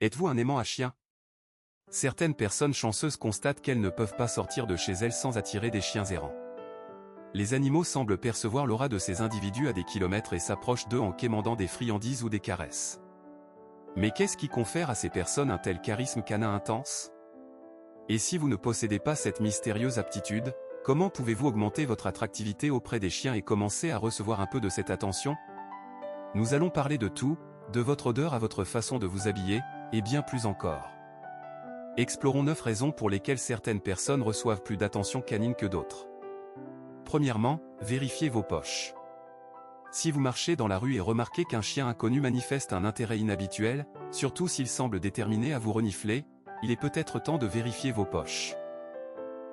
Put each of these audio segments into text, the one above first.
Êtes-vous un aimant à chien? Certaines personnes chanceuses constatent qu'elles ne peuvent pas sortir de chez elles sans attirer des chiens errants. Les animaux semblent percevoir l'aura de ces individus à des kilomètres et s'approchent d'eux en quémandant des friandises ou des caresses. Mais qu'est-ce qui confère à ces personnes un tel charisme canin intense? Et si vous ne possédez pas cette mystérieuse aptitude, comment pouvez-vous augmenter votre attractivité auprès des chiens et commencer à recevoir un peu de cette attention? Nous allons parler de tout, de votre odeur à votre façon de vous habiller, et bien plus encore. Explorons 9 raisons pour lesquelles certaines personnes reçoivent plus d'attention canine que d'autres. Premièrement, vérifiez vos poches. Si vous marchez dans la rue et remarquez qu'un chien inconnu manifeste un intérêt inhabituel, surtout s'il semble déterminé à vous renifler, il est peut-être temps de vérifier vos poches.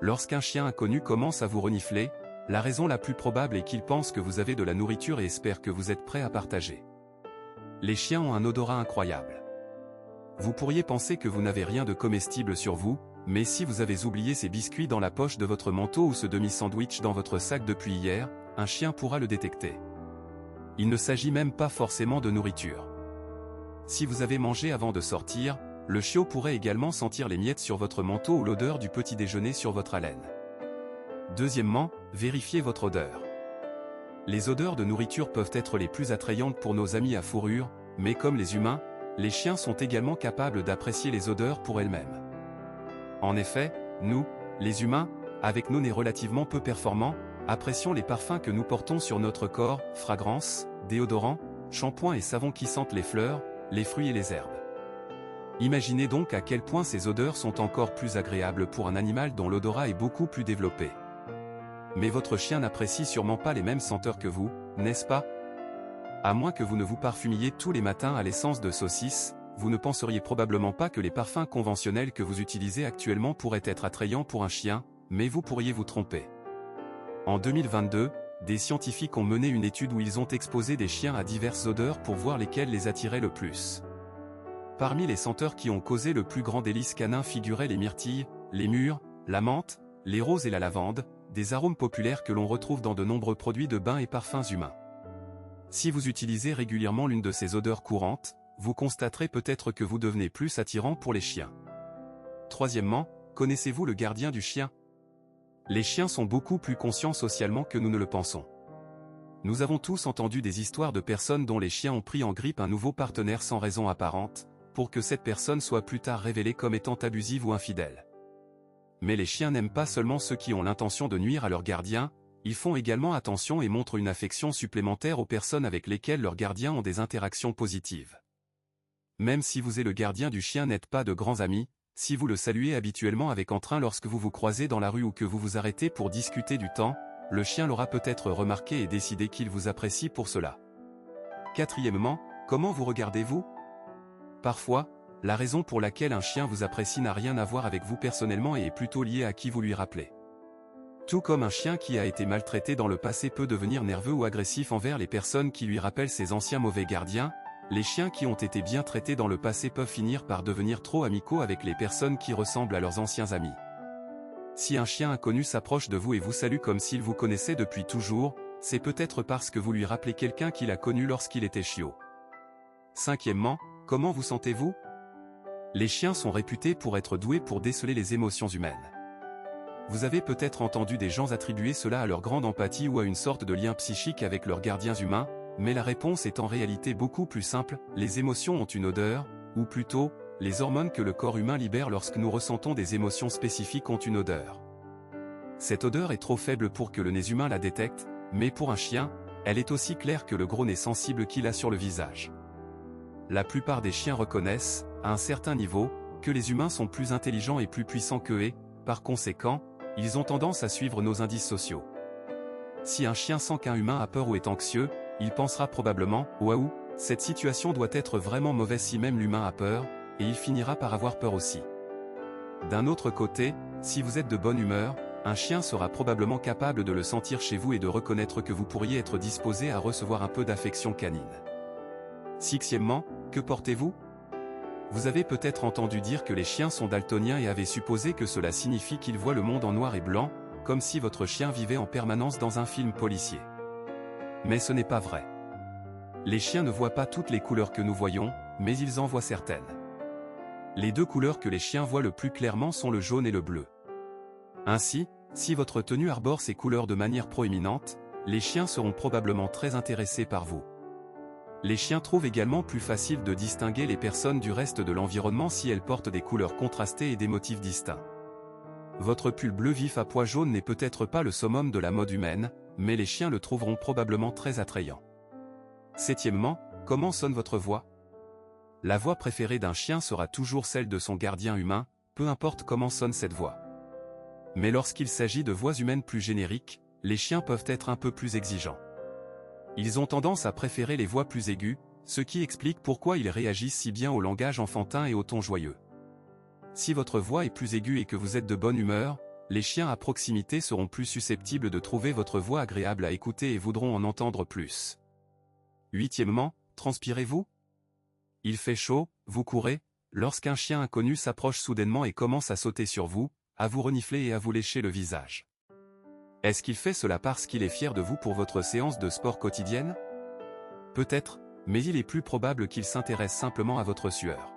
Lorsqu'un chien inconnu commence à vous renifler, la raison la plus probable est qu'il pense que vous avez de la nourriture et espère que vous êtes prêt à partager. Les chiens ont un odorat incroyable. Vous pourriez penser que vous n'avez rien de comestible sur vous, mais si vous avez oublié ces biscuits dans la poche de votre manteau ou ce demi-sandwich dans votre sac depuis hier, un chien pourra le détecter. Il ne s'agit même pas forcément de nourriture. Si vous avez mangé avant de sortir, le chiot pourrait également sentir les miettes sur votre manteau ou l'odeur du petit déjeuner sur votre haleine. Deuxièmement, vérifiez votre odeur. Les odeurs de nourriture peuvent être les plus attrayantes pour nos amis à fourrure, mais comme les humains, les chiens sont également capables d'apprécier les odeurs pour elles-mêmes. En effet, nous, les humains, avec nos nez relativement peu performants, apprécions les parfums que nous portons sur notre corps, fragrances, déodorants, shampoings et savons qui sentent les fleurs, les fruits et les herbes. Imaginez donc à quel point ces odeurs sont encore plus agréables pour un animal dont l'odorat est beaucoup plus développé. Mais votre chien n'apprécie sûrement pas les mêmes senteurs que vous, n'est-ce pas? À moins que vous ne vous parfumiez tous les matins à l'essence de saucisse, vous ne penseriez probablement pas que les parfums conventionnels que vous utilisez actuellement pourraient être attrayants pour un chien, mais vous pourriez vous tromper. En 2022, des scientifiques ont mené une étude où ils ont exposé des chiens à diverses odeurs pour voir lesquelles les attiraient le plus. Parmi les senteurs qui ont causé le plus grand délice canin figuraient les myrtilles, les mûres, la menthe, les roses et la lavande, des arômes populaires que l'on retrouve dans de nombreux produits de bain et parfums humains. Si vous utilisez régulièrement l'une de ces odeurs courantes, vous constaterez peut-être que vous devenez plus attirant pour les chiens. Troisièmement, connaissez-vous le gardien du chien? Les chiens sont beaucoup plus conscients socialement que nous ne le pensons. Nous avons tous entendu des histoires de personnes dont les chiens ont pris en grippe un nouveau partenaire sans raison apparente, pour que cette personne soit plus tard révélée comme étant abusive ou infidèle. Mais les chiens n'aiment pas seulement ceux qui ont l'intention de nuire à leur gardien, ils font également attention et montrent une affection supplémentaire aux personnes avec lesquelles leurs gardiens ont des interactions positives. Même si vous et le gardien du chien n'êtes pas de grands amis, si vous le saluez habituellement avec entrain lorsque vous vous croisez dans la rue ou que vous vous arrêtez pour discuter du temps, le chien l'aura peut-être remarqué et décidé qu'il vous apprécie pour cela. Quatrièmement, comment vous regardez-vous? Parfois, la raison pour laquelle un chien vous apprécie n'a rien à voir avec vous personnellement et est plutôt liée à qui vous lui rappelez. Tout comme un chien qui a été maltraité dans le passé peut devenir nerveux ou agressif envers les personnes qui lui rappellent ses anciens mauvais gardiens, les chiens qui ont été bien traités dans le passé peuvent finir par devenir trop amicaux avec les personnes qui ressemblent à leurs anciens amis. Si un chien inconnu s'approche de vous et vous salue comme s'il vous connaissait depuis toujours, c'est peut-être parce que vous lui rappelez quelqu'un qu'il a connu lorsqu'il était chiot. Cinquièmement, comment vous sentez-vous? Les chiens sont réputés pour être doués pour déceler les émotions humaines. Vous avez peut-être entendu des gens attribuer cela à leur grande empathie ou à une sorte de lien psychique avec leurs gardiens humains, mais la réponse est en réalité beaucoup plus simple, les émotions ont une odeur, ou plutôt, les hormones que le corps humain libère lorsque nous ressentons des émotions spécifiques ont une odeur. Cette odeur est trop faible pour que le nez humain la détecte, mais pour un chien, elle est aussi claire que le gros nez sensible qu'il a sur le visage. La plupart des chiens reconnaissent, à un certain niveau, que les humains sont plus intelligents et plus puissants qu'eux et, par conséquent, ils ont tendance à suivre nos indices sociaux. Si un chien sent qu'un humain a peur ou est anxieux, il pensera probablement « Waouh, cette situation doit être vraiment mauvaise si même l'humain a peur », et il finira par avoir peur aussi. D'un autre côté, si vous êtes de bonne humeur, un chien sera probablement capable de le sentir chez vous et de reconnaître que vous pourriez être disposé à recevoir un peu d'affection canine. Sixièmement, que portez-vous? Vous avez peut-être entendu dire que les chiens sont daltoniens et avez supposé que cela signifie qu'ils voient le monde en noir et blanc, comme si votre chien vivait en permanence dans un film policier. Mais ce n'est pas vrai. Les chiens ne voient pas toutes les couleurs que nous voyons, mais ils en voient certaines. Les deux couleurs que les chiens voient le plus clairement sont le jaune et le bleu. Ainsi, si votre tenue arbore ces couleurs de manière proéminente, les chiens seront probablement très intéressés par vous. Les chiens trouvent également plus facile de distinguer les personnes du reste de l'environnement si elles portent des couleurs contrastées et des motifs distincts. Votre pull bleu vif à pois jaune n'est peut-être pas le summum de la mode humaine, mais les chiens le trouveront probablement très attrayant. Septièmement, comment sonne votre voix? La voix préférée d'un chien sera toujours celle de son gardien humain, peu importe comment sonne cette voix. Mais lorsqu'il s'agit de voix humaines plus génériques, les chiens peuvent être un peu plus exigeants. Ils ont tendance à préférer les voix plus aiguës, ce qui explique pourquoi ils réagissent si bien au langage enfantin et au ton joyeux. Si votre voix est plus aiguë et que vous êtes de bonne humeur, les chiens à proximité seront plus susceptibles de trouver votre voix agréable à écouter et voudront en entendre plus. Huitièmement, transpirez-vous? Il fait chaud, vous courez, lorsqu'un chien inconnu s'approche soudainement et commence à sauter sur vous, à vous renifler et à vous lécher le visage. Est-ce qu'il fait cela parce qu'il est fier de vous pour votre séance de sport quotidienne? Peut-être, mais il est plus probable qu'il s'intéresse simplement à votre sueur.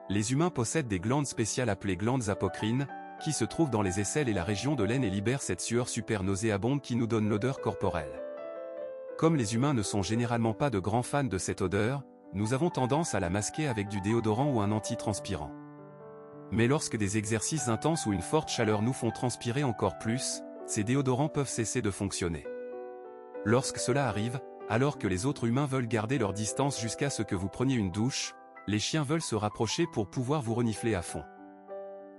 Les humains possèdent des glandes spéciales appelées glandes apocrines, qui se trouvent dans les aisselles et la région de l'aine et libèrent cette sueur super nauséabonde qui nous donne l'odeur corporelle. Comme les humains ne sont généralement pas de grands fans de cette odeur, nous avons tendance à la masquer avec du déodorant ou un antitranspirant. Mais lorsque des exercices intenses ou une forte chaleur nous font transpirer encore plus, ces déodorants peuvent cesser de fonctionner. Lorsque cela arrive, alors que les autres humains veulent garder leur distance jusqu'à ce que vous preniez une douche, les chiens veulent se rapprocher pour pouvoir vous renifler à fond.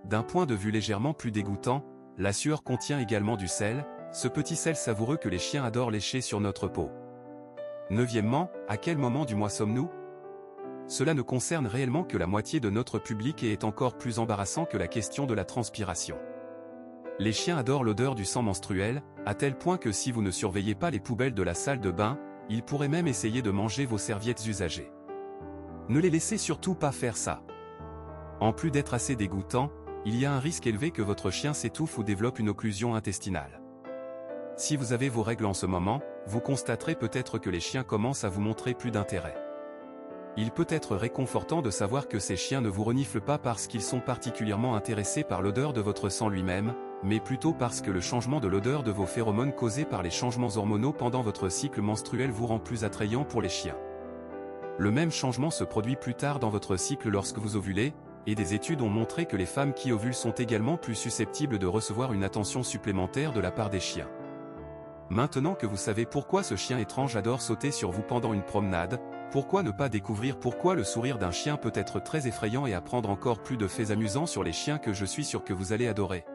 D'un point de vue légèrement plus dégoûtant, la sueur contient également du sel, ce petit sel savoureux que les chiens adorent lécher sur notre peau. Neuvièmement, à quel moment du mois sommes-nous? Cela ne concerne réellement que la moitié de notre public et est encore plus embarrassant que la question de la transpiration. Les chiens adorent l'odeur du sang menstruel, à tel point que si vous ne surveillez pas les poubelles de la salle de bain, ils pourraient même essayer de manger vos serviettes usagées. Ne les laissez surtout pas faire ça. En plus d'être assez dégoûtant, il y a un risque élevé que votre chien s'étouffe ou développe une occlusion intestinale. Si vous avez vos règles en ce moment, vous constaterez peut-être que les chiens commencent à vous montrer plus d'intérêt. Il peut être réconfortant de savoir que ces chiens ne vous reniflent pas parce qu'ils sont particulièrement intéressés par l'odeur de votre sang lui-même, mais plutôt parce que le changement de l'odeur de vos phéromones causés par les changements hormonaux pendant votre cycle menstruel vous rend plus attrayant pour les chiens. Le même changement se produit plus tard dans votre cycle lorsque vous ovulez, et des études ont montré que les femmes qui ovulent sont également plus susceptibles de recevoir une attention supplémentaire de la part des chiens. Maintenant que vous savez pourquoi ce chien étrange adore sauter sur vous pendant une promenade, pourquoi ne pas découvrir pourquoi le sourire d'un chien peut être très effrayant et apprendre encore plus de faits amusants sur les chiens que je suis sûr que vous allez adorer.